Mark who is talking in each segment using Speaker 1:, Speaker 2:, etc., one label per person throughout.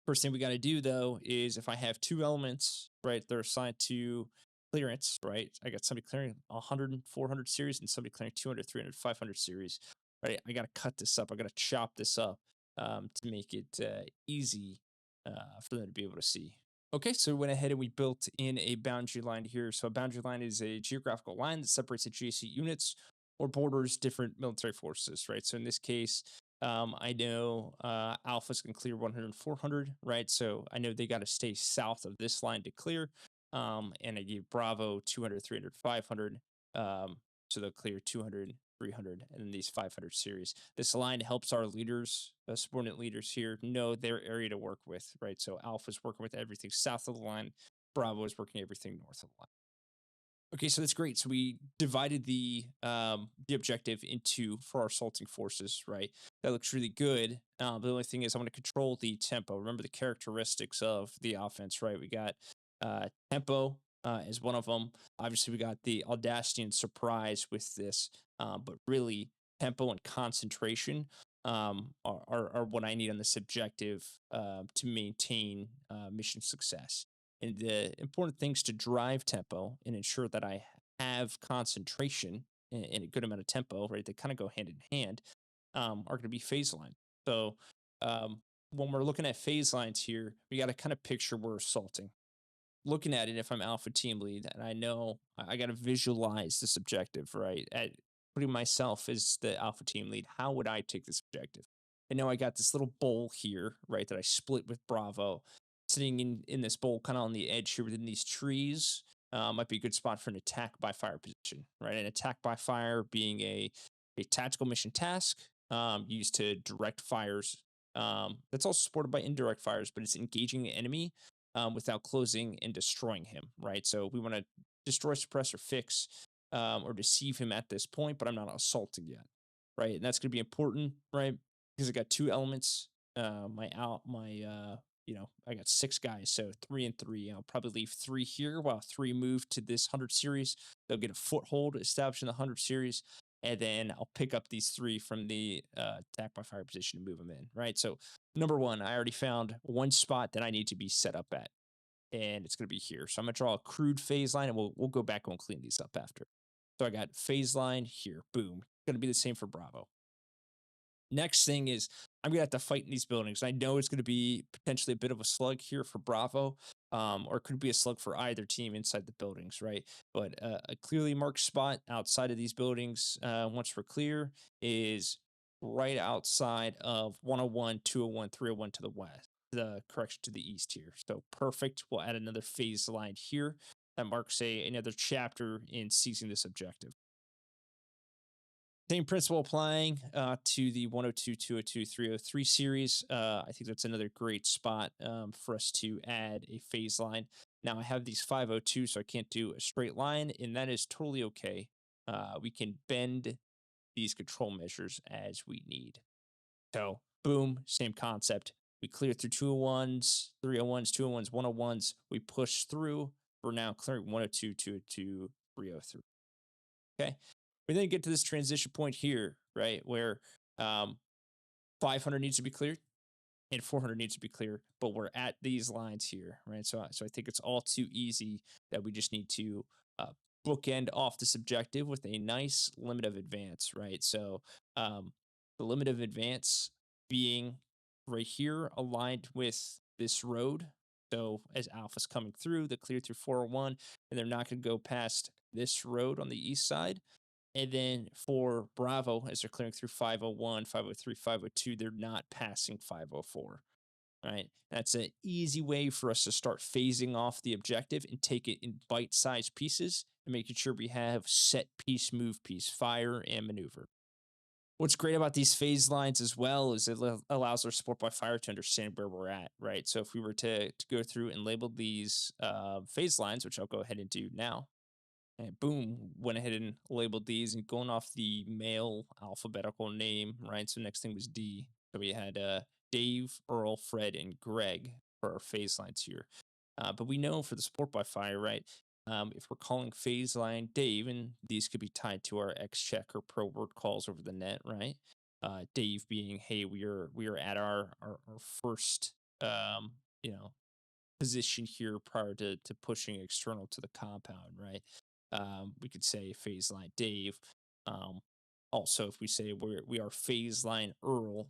Speaker 1: First thing we got to do though is if I have two elements, right, they're assigned to clearance, right? I got somebody clearing 100 and 400 series and somebody clearing 200, 300, 500 series, right? I got to cut this up. I got to chop this up to make it easy for them to be able to see. Okay, so we went ahead and we built in a boundary line here. So a boundary line is a geographical line that separates adjacent units or borders different military forces, right? So in this case, I know Alphas can clear 100 and 400, right? So I know they got to stay south of this line to clear. And I gave Bravo 200, 300, 500. So they'll clear 200, 300, and then these 500 series. This line helps our leaders, subordinate leaders here, know their area to work with, right? So Alpha's working with everything south of the line, Bravo is working everything north of the line. Okay, so that's great. So we divided the objective into for our assaulting forces, right? That looks really good. The only thing is, I'm going to control the tempo. Remember the characteristics of the offense, right? We got tempo is one of them. Obviously, we got the audacity and surprise with this, but really tempo and concentration are what I need on this objective to maintain mission success. And the important things to drive tempo and ensure that I have concentration and a good amount of tempo, right? They kind of go hand in hand, are going to be phase lines. So when we're looking at phase lines here, we got to kind of picture we're assaulting. Looking at it, if I'm alpha team lead and I know I got to visualize this objective, right? At putting myself as the alpha team lead, how would I take this objective? I know I got this little bowl here, right, that I split with Bravo, sitting in this bowl, kind of on the edge here within these trees. Might be a good spot for an attack by fire position, right? An attack by fire being a tactical mission task used to direct fires. That's also supported by indirect fires, but it's engaging the enemy without closing and destroying him, right? So we want to destroy, suppress, or fix or deceive him at this point, but I'm not assaulting yet, right? And that's going to be important, right? Because I got two elements. I got six guys, so 3 and 3. I'll probably leave 3 here while 3 move to this 100 series. They'll get a foothold established in the 100 series, and then I'll pick up these 3 from the attack by fire position and move them in, right? So number one, I already found one spot that I need to be set up at, and it's going to be here. So I'm going to draw a crude phase line, and we'll go back and we'll clean these up after. So I got phase line here, boom. Going to be the same for Bravo. Next thing is I'm gonna have to fight in these buildings. I know it's gonna be potentially a bit of a slug here for Bravo, or it could be a slug for either team inside the buildings, right? But a clearly marked spot outside of these buildings, once we're clear, is right outside of 101, 201, 301 to the west. The correction to the east here. So perfect. We'll add another phase line here that marks another chapter in seizing this objective. Same principle applying to the 102, 202, 303 series. I think that's another great spot for us to add a phase line. Now I have these 502, so I can't do a straight line, and that is totally okay. We can bend these control measures as we need. So, boom, same concept. We clear through 201s, 301s, 201s, 101s. We push through. We're now clearing 102, 202, 303. Okay. We then get to this transition point here, right, where 500 needs to be cleared and 400 needs to be clear, but we're at these lines here, right? So I think it's all too easy that we just need to bookend off this objective with a nice limit of advance, right? So the limit of advance being right here aligned with this road. So as Alpha's coming through, the clear through 401, and they're not going to go past this road on the east side. And then for Bravo, as they're clearing through 501, 503, 502, they're not passing 504. Right. That's an easy way for us to start phasing off the objective and take it in bite-sized pieces and making sure we have set piece, move piece, fire, and maneuver. What's great about these phase lines as well is it allows our support by fire to understand where we're at, right? So if we were to go through and label these phase lines, which I'll go ahead and do now, and boom, went ahead and labeled these and going off the male alphabetical name, right? So next thing was D. So we had Dave, Earl, Fred, and Greg for our phase lines here. But we know for the support by fire, right? If we're calling phase line Dave, and these could be tied to our X check or pro word calls over the net, right? Dave being, hey, we are at our first um, you know, position here prior to pushing external to the compound, right? We could say phase line Dave. Um, Also, if we say we are phase line Earl,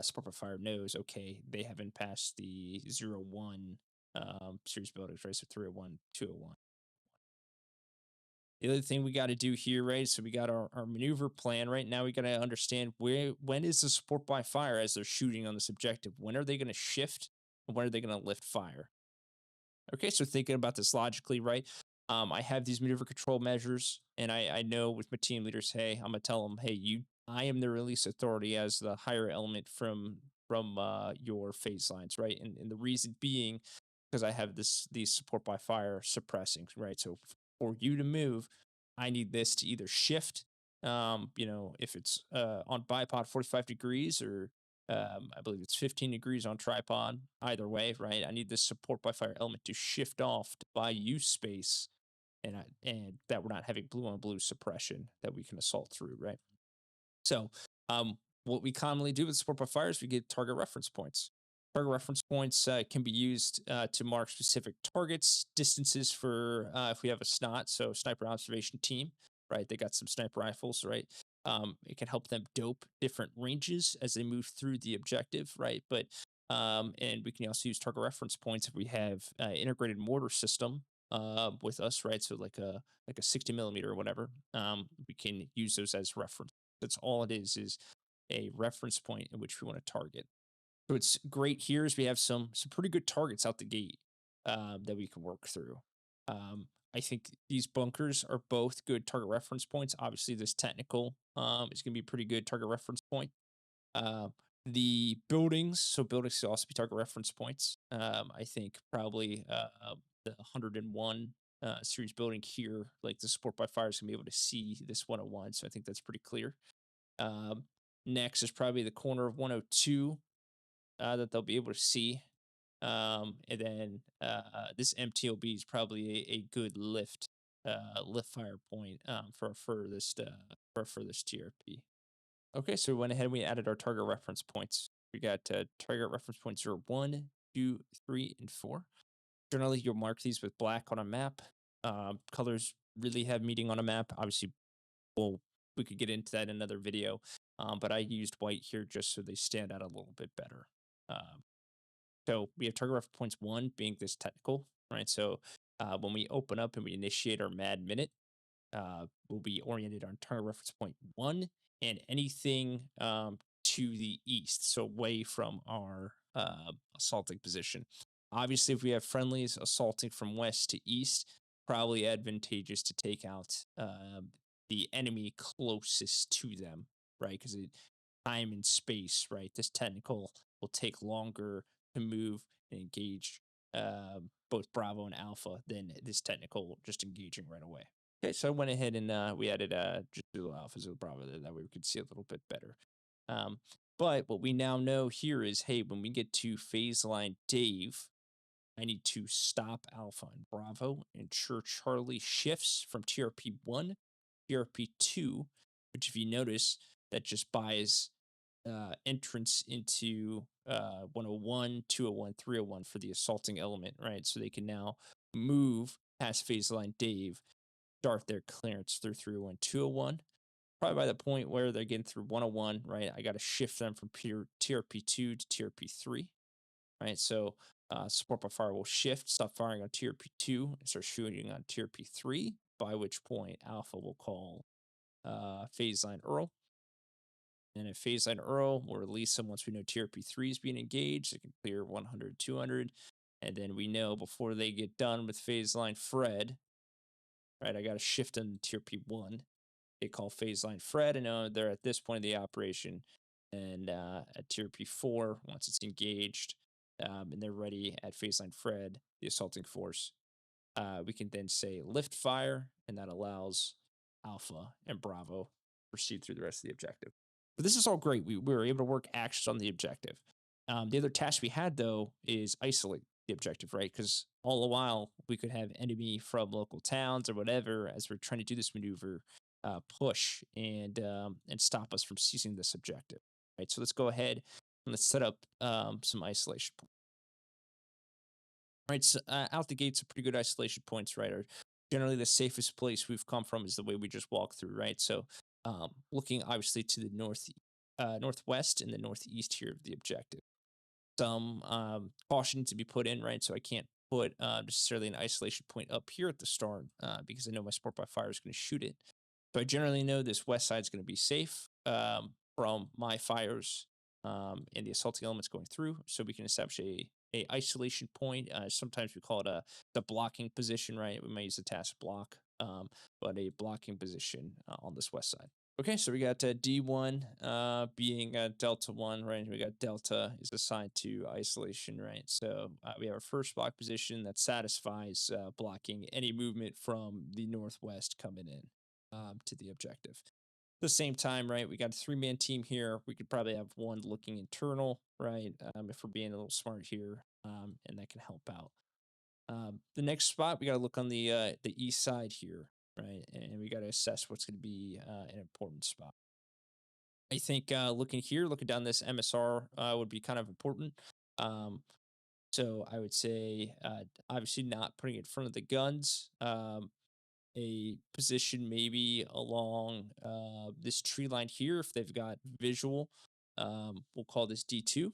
Speaker 1: Support by Fire knows, okay, they haven't passed the 0 1 series buildings, right? So 301, 201. The other thing we got to do here, right? So we got our maneuver plan, right? Now we got to understand when is the support by fire as they're shooting on this objective? When are they going to shift? And when are they going to lift fire? Okay, so thinking about this logically, right? I have these maneuver control measures, and I know with my team leaders, hey, I'm gonna tell them, hey, I am the release authority as the higher element from your phase lines, right? And the reason being because I have these support by fire suppressing, right? So for you to move, I need this to either shift, if it's on bipod 45 degrees or I believe it's 15 degrees on tripod. Either way, right? I need this support by fire element to shift off to buy you space, and that we're not having blue on blue suppression that we can assault through, right? So, what we commonly do with support by fire is we get target reference points. Target reference points can be used to mark specific targets, distances for if we have a SNOT, so sniper observation team, right? They got some sniper rifles, right? It can help them dope different ranges as they move through the objective, right? But and we can also use target reference points if we have integrated mortar system with us, right? So like a 60 millimeter or whatever. We can use those as reference. That's all it is a reference point in which we want to target. So it's great here is we have some pretty good targets out the gate that we can work through. I think these bunkers are both good target reference points. Obviously, this technical is going to be a pretty good target reference point. Uh, the buildings, so buildings can also be target reference points. I think probably the 101 series building here, like the support by fire is going to be able to see this 101. So I think that's pretty clear. Um, Next is probably the corner of 102 that they'll be able to see. And then this MTOB is probably a good lift fire point for our furthest TRP. Okay, so we went ahead and we added our target reference points. We got target reference points 0, 1, 2, 3, and 4. Generally, you'll mark these with black on a map. Colors really have meaning on a map. Obviously, well, we could get into that in another video, but I used white here just so they stand out a little bit better. Um, so we have target reference points 1 being this technical, right? So when we open up and we initiate our mad minute, will be oriented on target reference point 1 and anything to the east, so away from our assaulting position. Obviously, if we have friendlies assaulting from west to east, probably advantageous to take out the enemy closest to them, right? Because time and space, right? This technical will take longer to move and engage both Bravo and Alpha than this technical just engaging right away. Okay, so I went ahead and we added just two alphas with Bravo there. That way we could see a little bit better. But what we now know here is, hey, when we get to phase line Dave, I need to stop Alpha and Bravo, ensure Charlie shifts from TRP1 to TRP2, which if you notice, that just buys entrance into 101, 201, 301 for the assaulting element, right? So they can now move past phase line Dave, start their clearance through 301, 201. Probably by the point where they're getting through 101, right? I got to shift them from TRP2 to TRP3, right? So support by fire will shift, stop firing on TRP2, and start shooting on TRP3, by which point Alpha will call phase line Earl. And at phase line Earl, we'll release them once we know TRP3 is being engaged. They can clear 100, 200. And then we know before they get done with phase line Fred, right? I got to shift them to TRP1. They call phase line Fred, and they're at this point of the operation. And at TRP4, once it's engaged and they're ready at phase line Fred, the assaulting force, we can then say lift fire, and that allows Alpha and Bravo proceed through the rest of the objective. But this is all great. We were able to work actions on the objective. The other task we had, though, is isolate the objective, right? Because all the while we could have enemy from local towns or whatever as we're trying to do this maneuver push and stop us from seizing this objective, right? So let's go ahead and let's set up some isolation. right? So, out the gates, are pretty good isolation points, right? Are generally the safest place we've come from is the way we just walk through, right? So, looking obviously to the northwest and the northeast here of the objective. Some caution to be put in, right? So I can't put necessarily an isolation point up here at the start because I know my sport by fire is going to shoot it. So I generally know this west side is going to be safe from my fires and the assaulting elements going through. So we can establish a isolation point. Sometimes we call it the blocking position, right? We might use the task block, but a blocking position on this west side. Okay, so we got D1 being Delta 1, right? We got Delta is assigned to isolation, right? So we have our first block position that satisfies blocking any movement from the northwest coming in to the objective. At the same time, right, we got a three-man team here. We could probably have one looking internal, right? If we're being a little smart here, and that can help out. The next spot we got to look on the east side here, right? And we got to assess what's going to be an important spot. I think looking here, looking down this MSR would be kind of important. Um, so I would say, obviously, not putting it in front of the guns. A position maybe along this tree line here, if they've got visual. We'll call this D2,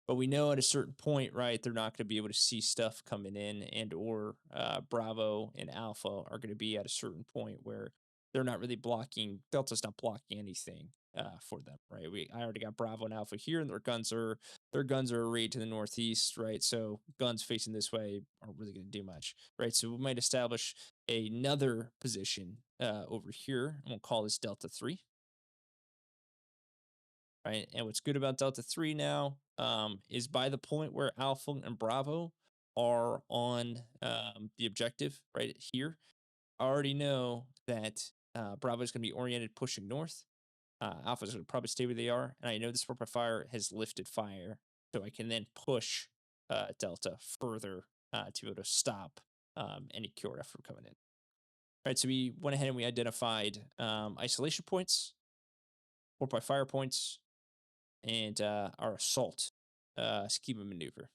Speaker 1: but we know at a certain point, right, they're not going to be able to see stuff coming in, and or Bravo and Alpha are going to be at a certain point where they're not really blocking. Delta's not blocking anything for them, right? I already got Bravo and Alpha here, and their guns are arrayed to the northeast, right? So guns facing this way aren't really going to do much, right? So we might establish another position over here, and we'll call this Delta 3, right? And what's good about Delta 3 now is by the point where Alpha and Bravo are on the objective right here, I already know that Bravo is going to be oriented pushing north. Alpha is going to probably stay where they are. And I know the Sport by Fire has lifted fire. So I can then push Delta further to be able to stop any Cura from coming in. Right. So we went ahead and we identified isolation points, Sport by Fire points, and our assault schema maneuver.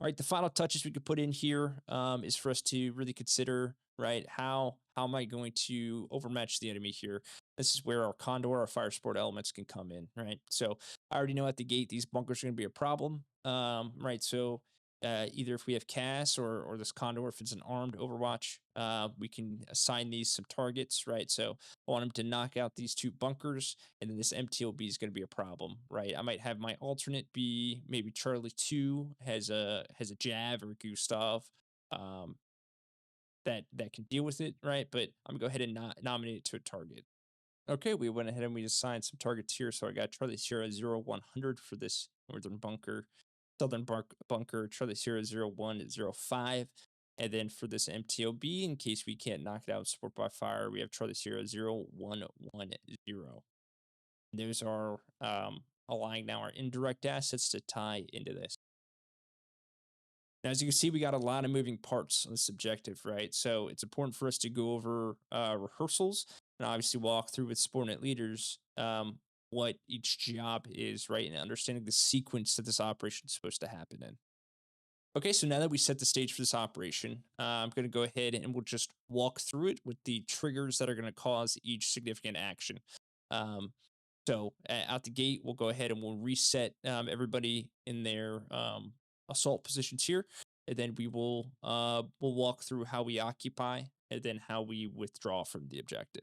Speaker 1: All right, the final touches we could put in here is for us to really consider, right? How am I going to overmatch the enemy here? This is where our Condor, our fire sport elements can come in, right? So I already know at the gate these bunkers are going to be a problem, right? So either if we have Cass or this Condor, if it's an armed Overwatch, we can assign these some targets, right? So I want them to knock out these two bunkers, and then this MTLB is going to be a problem, right? I might have my alternate be maybe Charlie 2 has a Jav or Gustav um, that can deal with it, right? But I'm gonna go ahead and nominate it to a target. Okay, we went ahead and we assigned some targets here. So I got Charlie Sierra 0100 for this northern bunker, southern bunker, Charlie Sierra 0105. And then for this MTOB, in case we can't knock it out with support by fire, we have Charlie Sierra 0110. Those are allowing now our indirect assets to tie into this. Now, as you can see, we got a lot of moving parts on this objective, right? So it's important for us to go over rehearsals and obviously walk through with subordinate leaders what each job is, right? And understanding the sequence that this operation is supposed to happen in. Okay, so now that we set the stage for this operation, I'm going to go ahead and we'll just walk through it with the triggers that are going to cause each significant action. Um, so out the gate, we'll go ahead and we'll reset everybody in their assault positions here, and then we'll walk through how we occupy and then how we withdraw from the objective.